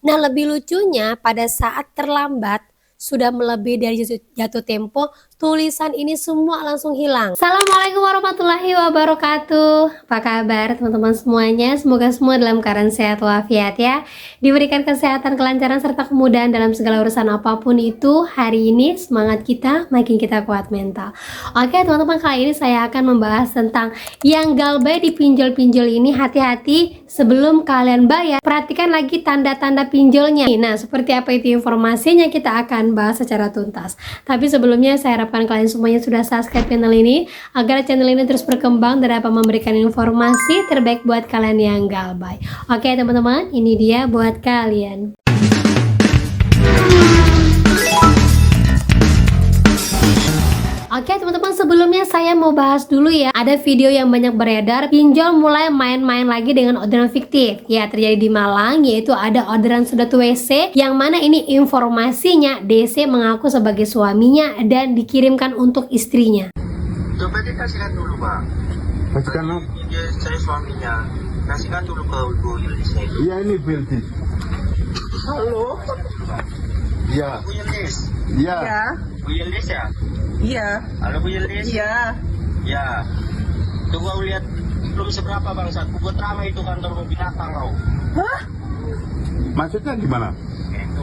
Nah, lebih lucunya pada saat terlambat sudah melebihi dari jatuh tempo, tulisan ini semua langsung hilang. Assalamualaikum warahmatullahi wabarakatuh. Apa kabar teman-teman semuanya? Semoga semua dalam keadaan sehat walafiat ya. Diberikan kesehatan, kelancaran, serta kemudahan dalam segala urusan apapun itu. Hari ini semangat kita makin kita kuat mental. Oke teman-teman, kali ini saya akan membahas tentang yang galbay di pinjol-pinjol ini. Hati-hati sebelum kalian bayar, perhatikan lagi tanda-tanda pinjolnya. Nah, seperti apa itu informasinya kita akan bahas secara tuntas. Tapi sebelumnya saya harapkan kalian semuanya sudah subscribe channel ini agar channel ini terus berkembang dan dapat memberikan informasi terbaik buat kalian yang galbay. Oke teman-teman, ini dia buat kalian. Oke teman-teman, sebelumnya saya mau bahas dulu ya. Ada video yang banyak beredar, pinjol mulai main-main lagi dengan orderan fiktif. Ya, terjadi di Malang, yaitu ada orderan sedot WC yang mana ini informasinya DC mengaku sebagai suaminya dan dikirimkan untuk istrinya. Coba dikasihkan dulu Pak. Kasihkan apa? Iya, saya suaminya. Kasihkan dulu ke Bu Yulis. Iya ini Biltis. Halo. Iya. Bu Yulis. Iya. Ya, Bu Yulis ya? iya, Halo Bu Yulis. iya. Ya. Tunggu aku lihat belum seberapa bangsat. Ku buat ramai itu kantor binatang kau. Hah? Maksudnya gimana? Itu.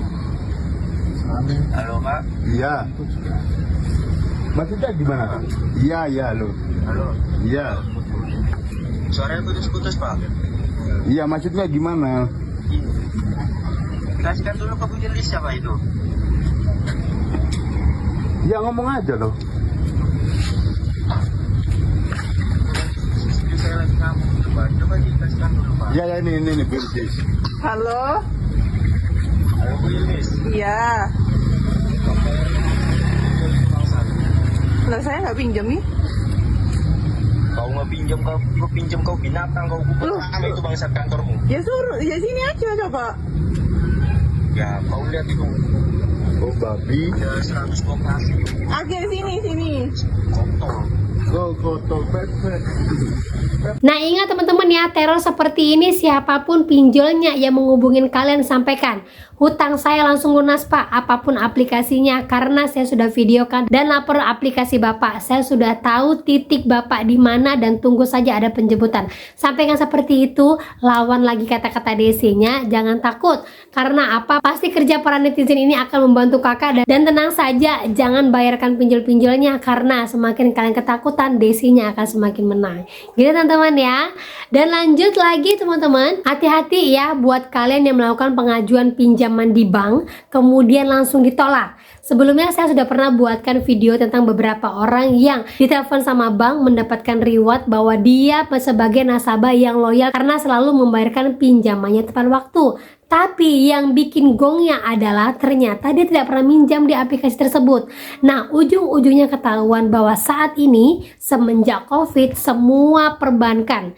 Halo Pak. Iya. Maksudnya gimana? Iya, iya lo. Halo. Iya. Suaranya putus-putus Pak. Iya, maksudnya gimana? Kasihkan dulu ke Bu Yulis siapa itu? Ya ngomong aja loh. Jadi saya lagi ngomong dulu Pak. Coba dikasihkan dulu Pak. Iya, ya ini Biltis. Halo? Halo Bu Yulis. Iya. Bangsat. Lah saya nggak pinjam nih. Kau pinjam kau binatang kau buat Loh. ramai itu bangsat kantormu. Ya suruh, ya sini aja coba. Ya, kau lihat itu. Oh babi. Ya, 100 koperasi. Oke, sini. Kotor. Kotor pepek. Nah, ingat teman-teman ya, teror seperti ini siapapun pinjolnya yang menghubungin kalian, sampaikan hutang saya langsung lunas Pak, apapun aplikasinya, karena saya sudah videokan dan lapor aplikasi Bapak. Saya sudah tahu titik Bapak di mana dan tunggu saja ada penjemputan. Sampaikan seperti itu, lawan lagi kata-kata DC-nya, jangan takut. Karena apa? Pasti kerja para netizen ini akan membantu kakak, dan tenang saja, jangan bayarkan pinjol-pinjolnya karena semakin kalian ketakutan, DC-nya akan semakin menang. Gitu teman-teman ya. Dan lanjut lagi teman-teman, hati-hati ya buat kalian yang melakukan pengajuan pinjaman di bank kemudian langsung ditolak. Sebelumnya saya sudah pernah buatkan video tentang beberapa orang yang ditelepon sama bank mendapatkan reward bahwa dia sebagai nasabah yang loyal karena selalu membayarkan pinjamannya tepat waktu. Tapi yang bikin gongnya adalah ternyata dia tidak pernah minjam di aplikasi tersebut. Nah, ujung-ujungnya ketahuan bahwa saat ini semenjak COVID semua perbankan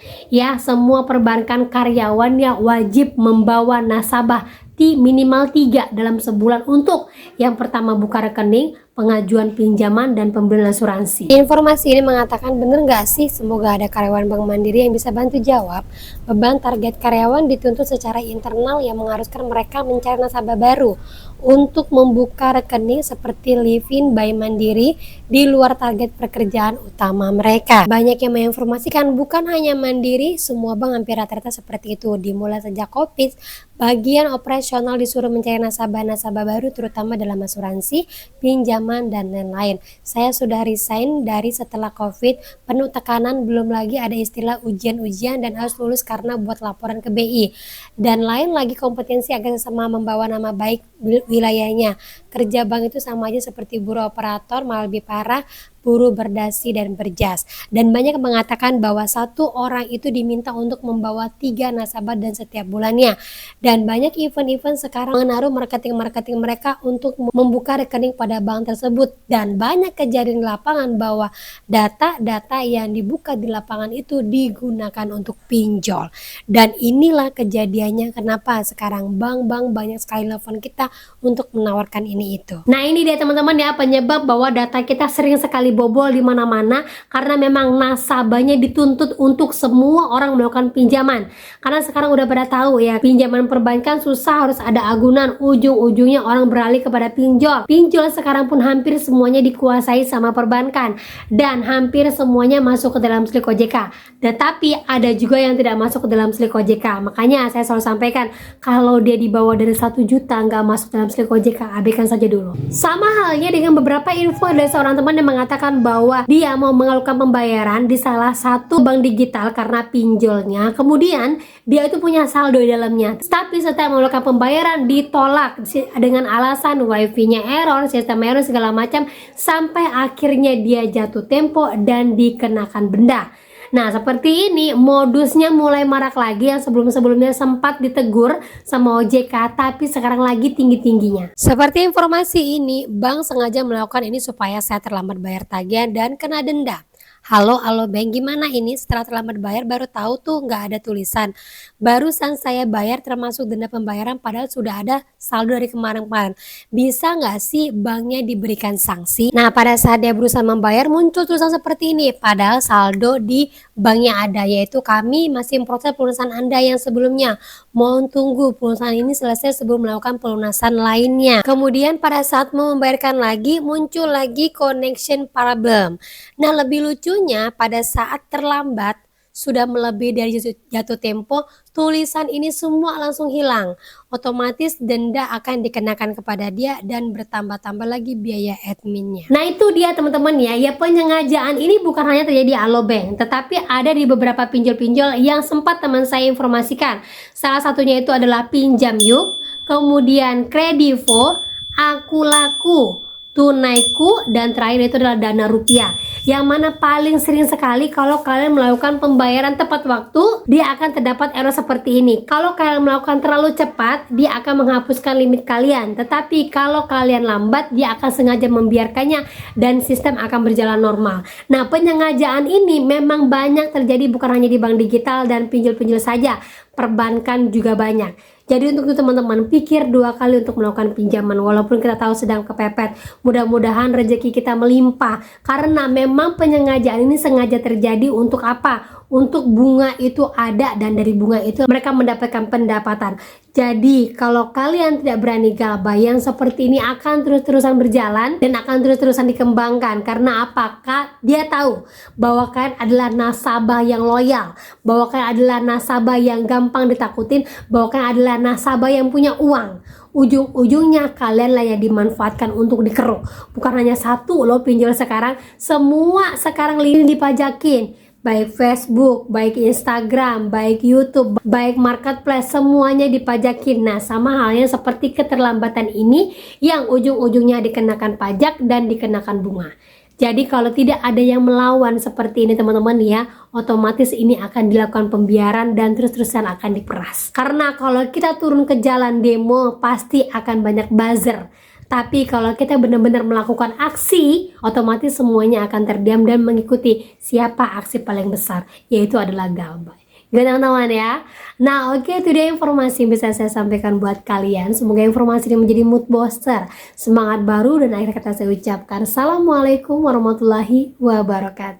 karyawannya wajib membawa nasabah di minimal 3 dalam sebulan untuk yang pertama buka rekening, pengajuan pinjaman, dan pembelian asuransi. Informasi ini mengatakan bener nggak sih? Semoga ada karyawan Bank Mandiri yang bisa bantu jawab. Beban target karyawan dituntut secara internal yang mengharuskan mereka mencari nasabah baru untuk membuka rekening seperti Livin by Mandiri di luar target pekerjaan utama mereka. Banyak yang menginformasikan bukan hanya Mandiri, semua bank hampir rata-rata seperti itu. Dimulai sejak COVID, bagian operasional disuruh mencari nasabah-nasabah baru terutama dalam asuransi, pinjaman, dan lain-lain. Saya sudah resign dari setelah COVID, penuh tekanan, belum lagi ada istilah ujian-ujian dan harus lulus karena buat laporan ke BI. Dan lain lagi kompetensi agar sesama membawa nama baik wilayahnya. Kerja bank itu sama aja seperti buruh operator, malah lebih parah, buruh berdasi dan berjas. Dan banyak mengatakan bahwa satu orang itu diminta untuk membawa 3 nasabah dan setiap bulannya. Dan banyak event-event sekarang menaruh marketing-marketing mereka untuk membuka rekening pada bank tersebut. Dan banyak kejadian di lapangan bahwa data-data yang dibuka di lapangan itu digunakan untuk pinjol. Dan inilah kejadiannya kenapa sekarang bank-bank banyak sekali telepon kita untuk menawarkan ini itu. Nah, ini dia teman-teman ya penyebab bahwa data kita sering sekali dibobol di mana-mana karena memang nasabahnya dituntut untuk semua orang melakukan pinjaman. Karena sekarang udah pada tahu ya, pinjaman perbankan susah, harus ada agunan, ujung-ujungnya orang beralih kepada pinjol. Pinjol sekarang pun hampir semuanya dikuasai sama perbankan dan hampir semuanya masuk ke dalam slik OJK. Tetapi ada juga yang tidak masuk ke dalam slik OJK. Makanya saya selalu sampaikan, kalau dia di bawah dari 1 juta nggak masuk dalam slik OJK, abaikan saja dulu. Sama halnya dengan beberapa info dari seorang teman yang mengatakan bahwa dia mau mengajukan pembayaran di salah satu bank digital karena pinjolnya, kemudian dia itu punya saldo di dalamnya, tapi setelah melakukan pembayaran ditolak dengan alasan wifi-nya error, sistem error segala macam, sampai akhirnya dia jatuh tempo dan dikenakan benda. Nah, seperti ini modusnya mulai marak lagi, yang sebelum-sebelumnya sempat ditegur sama OJK tapi sekarang lagi tinggi-tingginya. Seperti informasi ini, bank sengaja melakukan ini supaya saya terlambat bayar tagihan dan kena denda. Halo bank, gimana ini? Setelah terlambat bayar baru tahu tuh nggak ada tulisan. Barusan saya bayar termasuk denda pembayaran padahal sudah ada saldo dari kemarin-kemarin. Bisa nggak sih banknya diberikan sanksi? Nah, pada saat dia berusaha membayar muncul tulisan seperti ini. Padahal saldo di banknya ada, yaitu kami masih memproses pelunasan Anda yang sebelumnya. Mohon tunggu pelunasan ini selesai sebelum melakukan pelunasan lainnya. Kemudian pada saat mau membayarkan lagi muncul lagi connection problem. Nah, lebih lucu pada saat terlambat sudah melebihi dari jatuh tempo, tulisan ini semua langsung hilang. Otomatis denda akan dikenakan kepada dia dan bertambah-tambah lagi biaya adminnya. Nah, itu dia teman-teman ya, penyengajaan ini bukan hanya terjadi di Alobank, tetapi ada di beberapa pinjol-pinjol yang sempat teman saya informasikan. Salah satunya itu adalah Pinjam Yuk, kemudian Kredivo, Akulaku, Tunaiku, dan terakhir itu adalah Dana Rupiah. Yang mana paling sering sekali kalau kalian melakukan pembayaran tepat waktu, dia akan terdapat error seperti ini. Kalau kalian melakukan terlalu cepat, dia akan menghapuskan limit kalian. Tetapi kalau kalian lambat, dia akan sengaja membiarkannya dan sistem akan berjalan normal. Nah, penyengajaan ini memang banyak terjadi bukan hanya di bank digital dan pinjol-pinjol saja, perbankan juga banyak. Jadi untuk itu teman-teman, pikir 2 kali untuk melakukan pinjaman walaupun kita tahu sedang kepepet. Mudah-mudahan rezeki kita melimpah, karena memang penyengajaan ini sengaja terjadi untuk apa? Untuk bunga itu ada dan dari bunga itu mereka mendapatkan pendapatan. Jadi kalau kalian tidak berani gabah, yang seperti ini akan terus-terusan berjalan dan akan terus-terusan dikembangkan. Karena apakah dia tahu bahwa kalian adalah nasabah yang loyal, bahwa kalian adalah nasabah yang gampang ditakutin, bahwa kalian adalah nasabah yang punya uang. Ujung-ujungnya kalian lah yang dimanfaatkan untuk dikeruk. Bukan hanya satu loh pinjol sekarang, semua sekarang lini dipajakin. Baik Facebook, baik Instagram, baik YouTube, baik marketplace, semuanya dipajakin. Nah, sama halnya seperti keterlambatan ini yang ujung-ujungnya dikenakan pajak dan dikenakan bunga. Jadi kalau tidak ada yang melawan seperti ini teman-teman ya, otomatis ini akan dilakukan pembiaran dan terus-terusan akan diperas. Karena kalau kita turun ke jalan demo, pasti akan banyak buzzer. Tapi kalau kita benar-benar melakukan aksi, otomatis semuanya akan terdiam dan mengikuti siapa aksi paling besar, yaitu adalah gabah. Gitu teman-teman ya. Nah, oke, itu dia informasi yang bisa saya sampaikan buat kalian. Semoga informasi ini menjadi mood booster, semangat baru, dan akhir kata saya ucapkan Assalamualaikum warahmatullahi wabarakatuh.